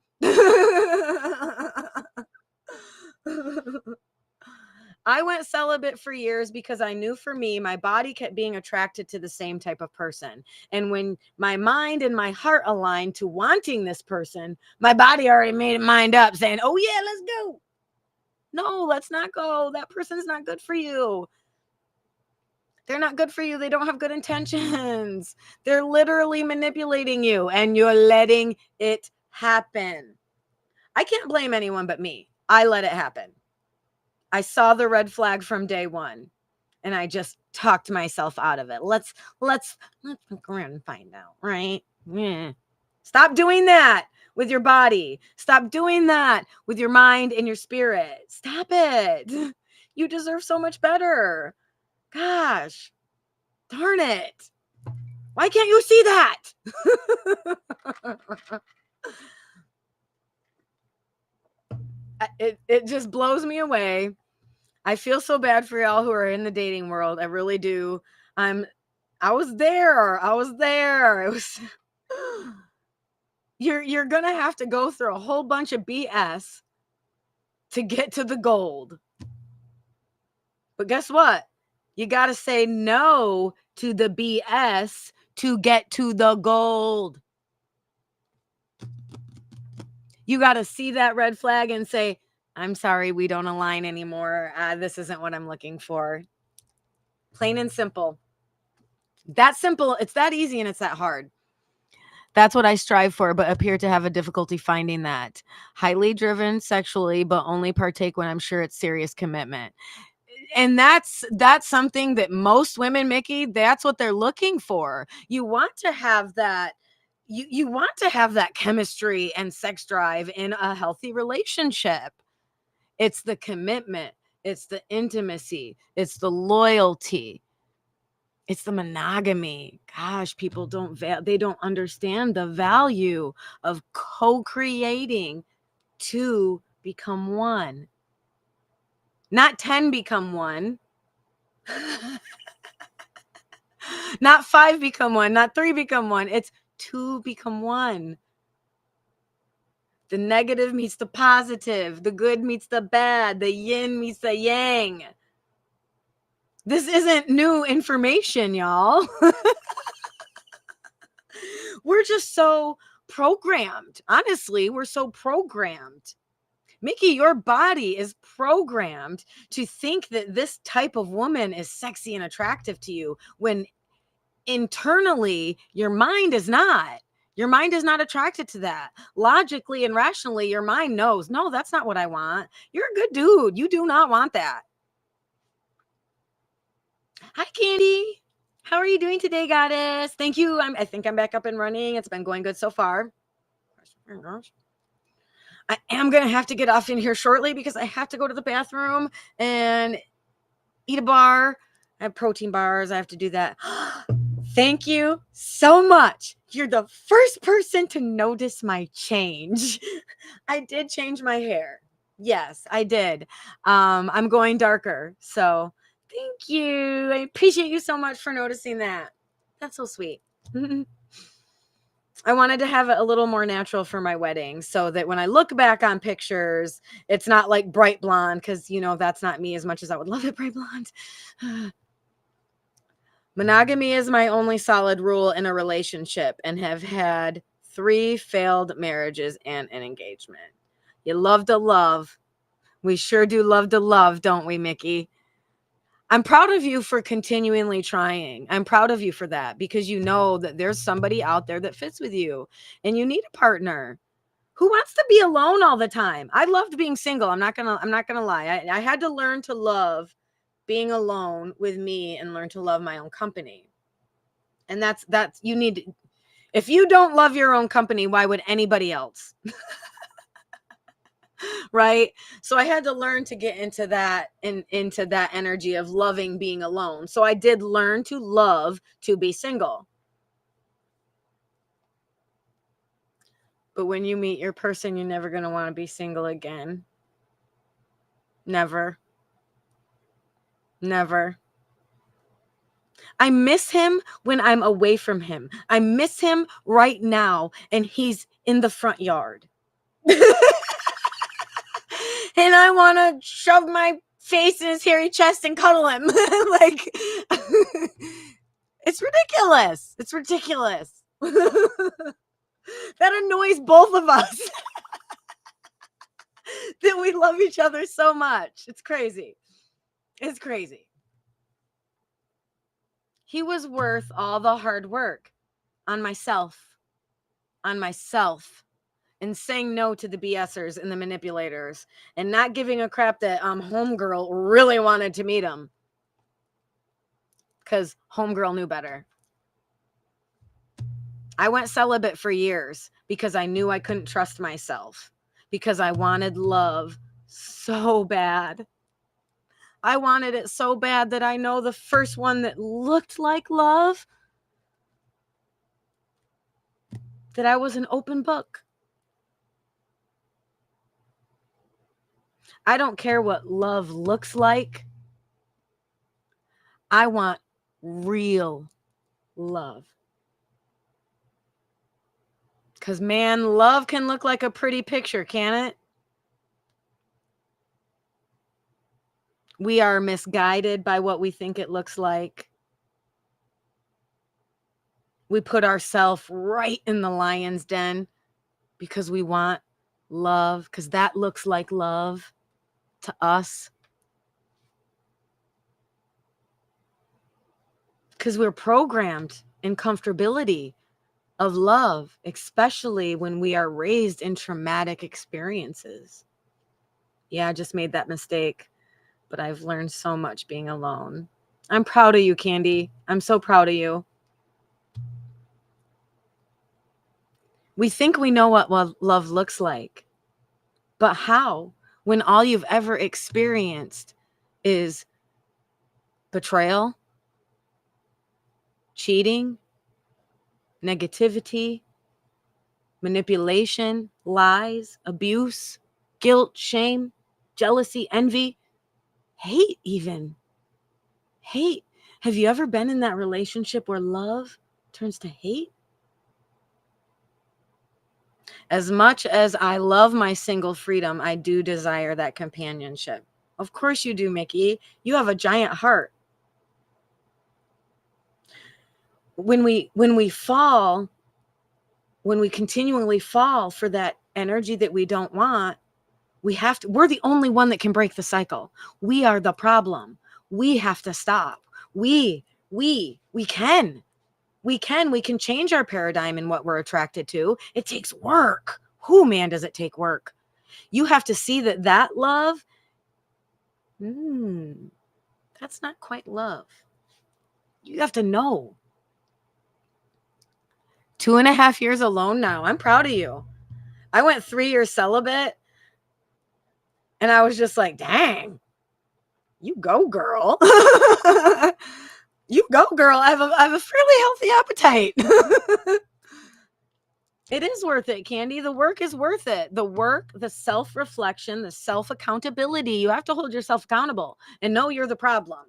I went celibate for years because I knew for me, my body kept being attracted to the same type of person. And when my mind and my heart aligned to wanting this person, my body already made its mind up saying, oh, yeah, let's go. No, let's not go. That person's not good for you. They're not good for you. They don't have good intentions. They're literally manipulating you and you're letting it happen. I can't blame anyone but me. I let it happen. I saw the red flag from day one and I just talked myself out of it. Let's look around and find out, right? Yeah. Stop doing that with your body. Stop doing that with your mind and your spirit. Stop it. You deserve so much better. Gosh, darn it. Why can't you see that? It just blows me away. I feel so bad for y'all who are in the dating world. I really do. I was there. It was you're going to have to go through a whole bunch of BS to get to the gold. But guess what? You got to say no to the BS to get to the gold. You got to see that red flag and say, I'm sorry, we don't align anymore. This isn't what I'm looking for. Plain and simple. That simple. It's that easy and it's that hard. That's what I strive for, but appear to have a difficulty finding that. Highly driven sexually, but only partake when I'm sure it's serious commitment. And that's something that most women, Mickey, that's what they're looking for. You want to have that. You want to have that chemistry and sex drive in a healthy relationship. It's the commitment. It's the intimacy. It's the loyalty. It's the monogamy. Gosh, people they don't understand the value of co-creating to become one. Not 10 become one. Not 5 become one, not 3 become one. It's 2 become one. The negative meets the positive, the good meets the bad, the yin meets the yang. This isn't new information, y'all. We're just so programmed. Honestly, we're so programmed. Mickey, your body is programmed to think that this type of woman is sexy and attractive to you when internally your mind is not. Your mind is not attracted to that. Logically and rationally, your mind knows, no, that's not what I want. You're a good dude. You do not want that. Hi, Candy. How are you doing today, goddess? Thank you. I think I'm back up and running. It's been going good so far. I am going to have to get off in here shortly because I have to go to the bathroom and eat a bar. I have protein bars. I have to do that. Thank you so much. You're the first person to notice my change. I did change my hair. Yes, I did. I'm going darker. So thank you. I appreciate you so much for noticing that. That's so sweet. I wanted to have it a little more natural for my wedding so that when I look back on pictures, it's not like bright blonde because, that's not me as much as I would love it bright blonde. Monogamy is my only solid rule in a relationship and have had 3 failed marriages and an engagement. You love to love. We sure do love to love, don't we, Mickey? I'm proud of you for continually trying. I'm proud of you for that because you know that there's somebody out there that fits with you and you need a partner. Who wants to be alone all the time? I loved being single. I'm not gonna lie. I had to learn to love being alone with me and learn to love my own company. And that's you need. If you don't love your own company, why would anybody else? Right? So I had to learn to get into that and into that energy of loving being alone. So I did learn to love to be single. But when you meet your person, you're never going to want to be single again. Never. Never. I miss him when I'm away from him. I miss him right now and he's in the front yard. And I want to shove my face in his hairy chest and cuddle him. Like, it's ridiculous. It's ridiculous. That annoys both of us that we love each other so much. It's crazy. It's crazy. He was worth all the hard work on myself, and saying no to the BSers and the manipulators and not giving a crap that homegirl really wanted to meet him because homegirl knew better. I went celibate for years because I knew I couldn't trust myself because I wanted love so bad. I wanted it so bad that I know the first one that looked like love, that I was an open book. I don't care what love looks like. I want real love. Because, man, love can look like a pretty picture, can it? We are misguided by what we think it looks like. We put ourselves right in the lion's den because we want love, because that looks like love to us. Because we're programmed in comfortability of love, especially when we are raised in traumatic experiences. Yeah, I just made that mistake, but I've learned so much being alone. I'm proud of you, Candy. I'm so proud of you. We think we know what love looks like, but how? When all you've ever experienced is betrayal, cheating, negativity, manipulation, lies, abuse, guilt, shame, jealousy, envy, hate even. Hate. Have you ever been in that relationship where love turns to hate? As much as I love my single freedom, I do desire that companionship. Of course you do, Mickey. You have a giant heart. When we continually fall for that energy that we don't want, we're the only one that can break the cycle. We are the problem. We have to stop. We can change our paradigm in what we're attracted to. It takes work. Who, man, does it take work? You have to see that love, that's not quite love. You have to know. 2.5 years alone now. I'm proud of you. I went 3 years celibate and I was just like, dang, you go, girl. You go, girl. I have a fairly healthy appetite. It is worth it, Candy. The work is worth it. The work, the self-reflection, the self-accountability. You have to hold yourself accountable and know you're the problem.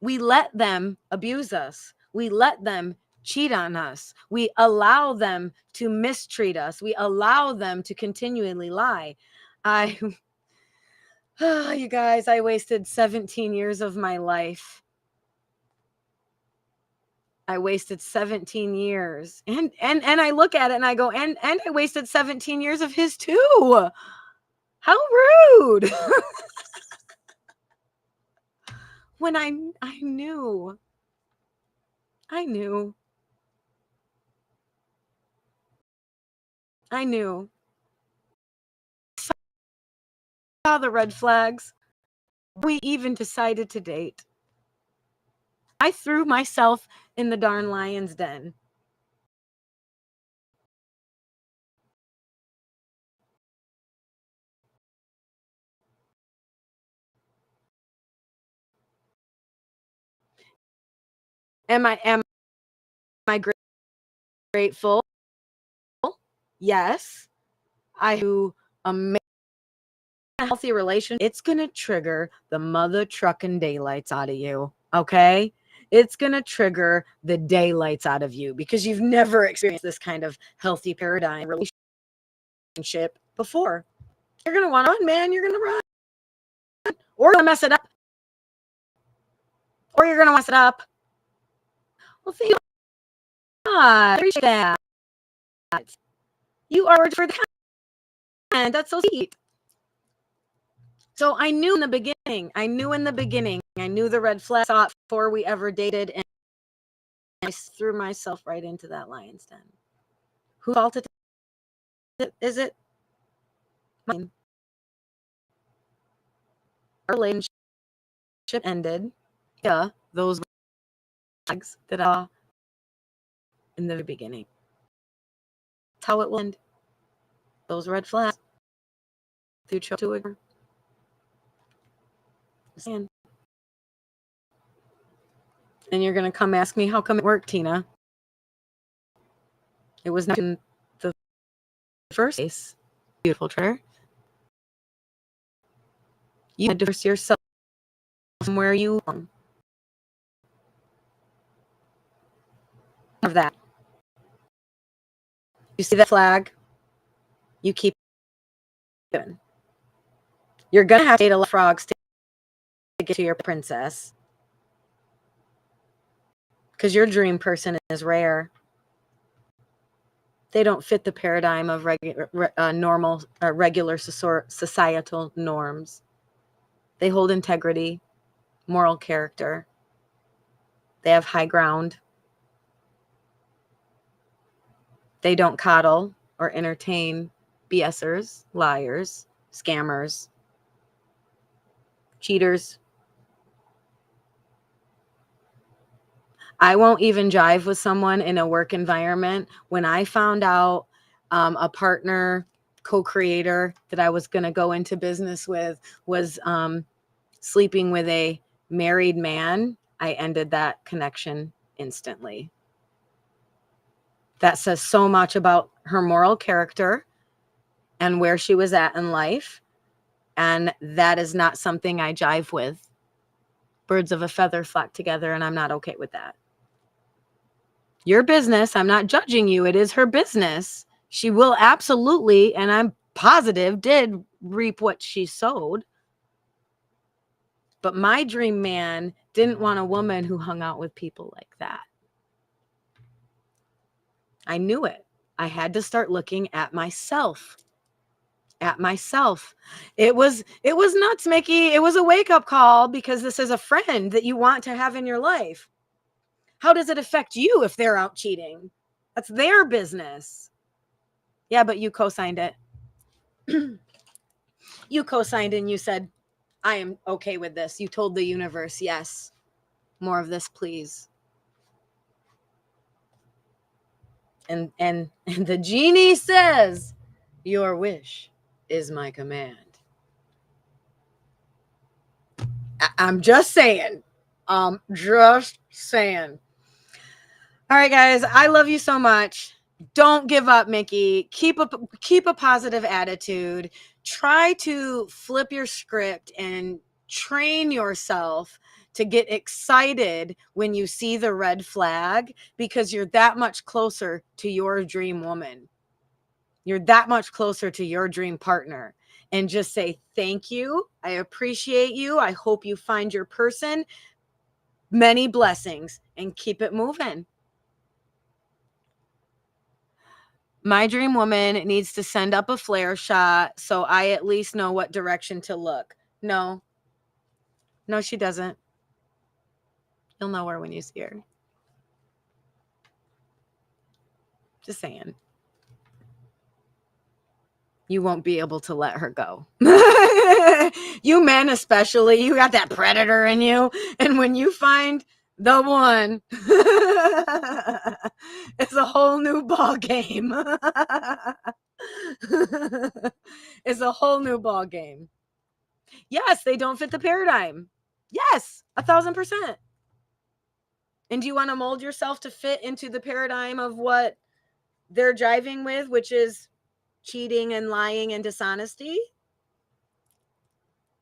We let them abuse us. We let them cheat on us. We allow them to mistreat us. We allow them to continually lie. You guys, I wasted 17 years of my life. I wasted 17 years. And I look at it and I go, and I wasted 17 years of his too. How rude. When I knew. I knew. Saw the red flags. We even decided to date. I threw myself in the darn lion's den. Am I grateful? Yes. I do a healthy relationship. It's going to trigger the mother trucking daylights out of you. Okay. It's going to trigger the daylights out of you because you've never experienced this kind of healthy paradigm relationship before. You're going to want to run, man. You're going to run. Or you're going to mess it up. Well, thank God. I appreciate that. You are for the content. That's so sweet. So I knew in the beginning. I knew the red flag before we ever dated, and I threw myself right into that lion's den. Whose fault is it? Mine. Our relationship ended. Yeah, those flags that I saw in the beginning. That's how it will end. Those red flags. Through to it. And you're going to come ask me, how come it worked, Tina? It was not in the first place. Beautiful treasure. You had to force yourself from where you belong. Of that. You see that flag? You keep doing. You're going to have to date a lot of frogs to get to your princess. Because your dream person is rare. They don't fit the paradigm of regular societal norms. They hold integrity, moral character. They have high ground. They don't coddle or entertain BSers, liars, scammers, cheaters. I won't even jive with someone in a work environment. When I found out a partner, co-creator that I was going to go into business with was sleeping with a married man, I ended that connection instantly. That says so much about her moral character and where she was at in life. And that is not something I jive with. Birds of a feather flock together, and I'm not okay with that. Your business, I'm not judging you. It is her business. She will absolutely, and I'm positive, did reap what she sowed. But my dream man didn't want a woman who hung out with people like that. I knew it. I had to start looking at myself. It was nuts, Mickey. It was a wake-up call because this is a friend that you want to have in your life. How does it affect you if they're out cheating? That's their business. Yeah, but you co-signed it. You co-signed and you said, I am okay with this. You told the universe, yes, more of this, please. And the genie says, your wish is my command. I'm just saying. Just saying. All right, guys, I love you so much. Don't give up, Mickey. Keep a positive attitude. Try to flip your script and train yourself to get excited when you see the red flag, because you're that much closer to your dream woman. You're that much closer to your dream partner. And just say, thank you. I appreciate you. I hope you find your person. Many blessings, and keep it moving. My dream woman needs to send up a flare shot so I at least know what direction to look. No, she doesn't. You'll know her when you see her. Just saying. You won't be able to let her go. You men especially, you got that predator in you. And when you find the one, it's a whole new ball game. It's a whole new ball game. Yes, they don't fit the paradigm. Yes, 1,000%. And do you want to mold yourself to fit into the paradigm of what they're driving with, which is cheating and lying and dishonesty?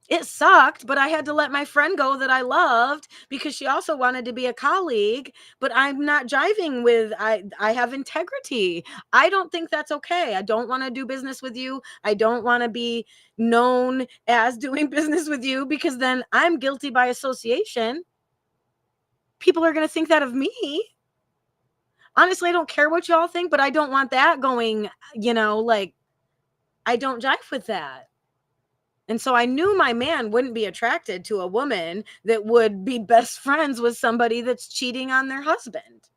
It sucked, but I had to let my friend go that I loved because she also wanted to be a colleague, but I'm not jiving with, I have integrity. I don't think that's okay. I don't want to do business with you. I don't want to be known as doing business with you, because then I'm guilty by association. People are going to think that of me. Honestly, I don't care what y'all think, but I don't want that going, like, I don't jive with that. And so I knew my man wouldn't be attracted to a woman that would be best friends with somebody that's cheating on their husband.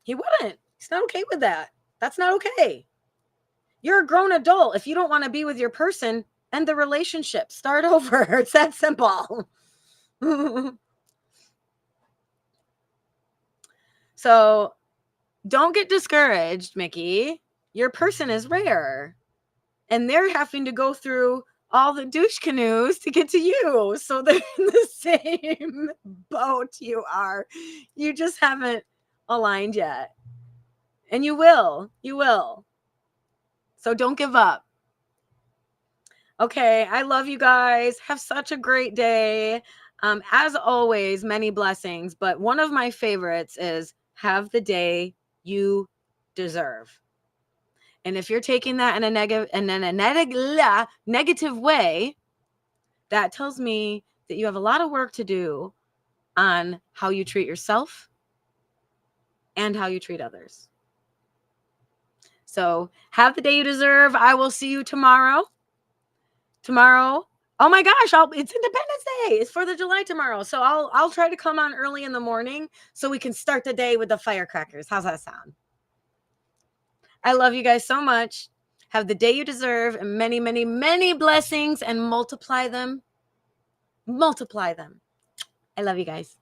He wouldn't. He's not okay with that. That's not okay. You're a grown adult. If you don't want to be with your person, end the relationship. Start over. It's that simple. So don't get discouraged, Mickey. Your person is rare. And they're having to go through all the douche canoes to get to you. So they're in the same boat you are. You just haven't aligned yet. And you will. You will. So don't give up. Okay. I love you guys. Have such a great day. As always, many blessings. But one of my favorites is have the day you deserve. And if you're taking that in a negative way, that tells me that you have a lot of work to do on how you treat yourself and how you treat others. So have the day you deserve. I will see you tomorrow. Oh my gosh, it's Independence Day. It's 4th of July tomorrow. So I'll try to come on early in the morning so we can start the day with the firecrackers. How's that sound? I love you guys so much. Have the day you deserve, and many, many, many blessings, and multiply them. Multiply them. I love you guys.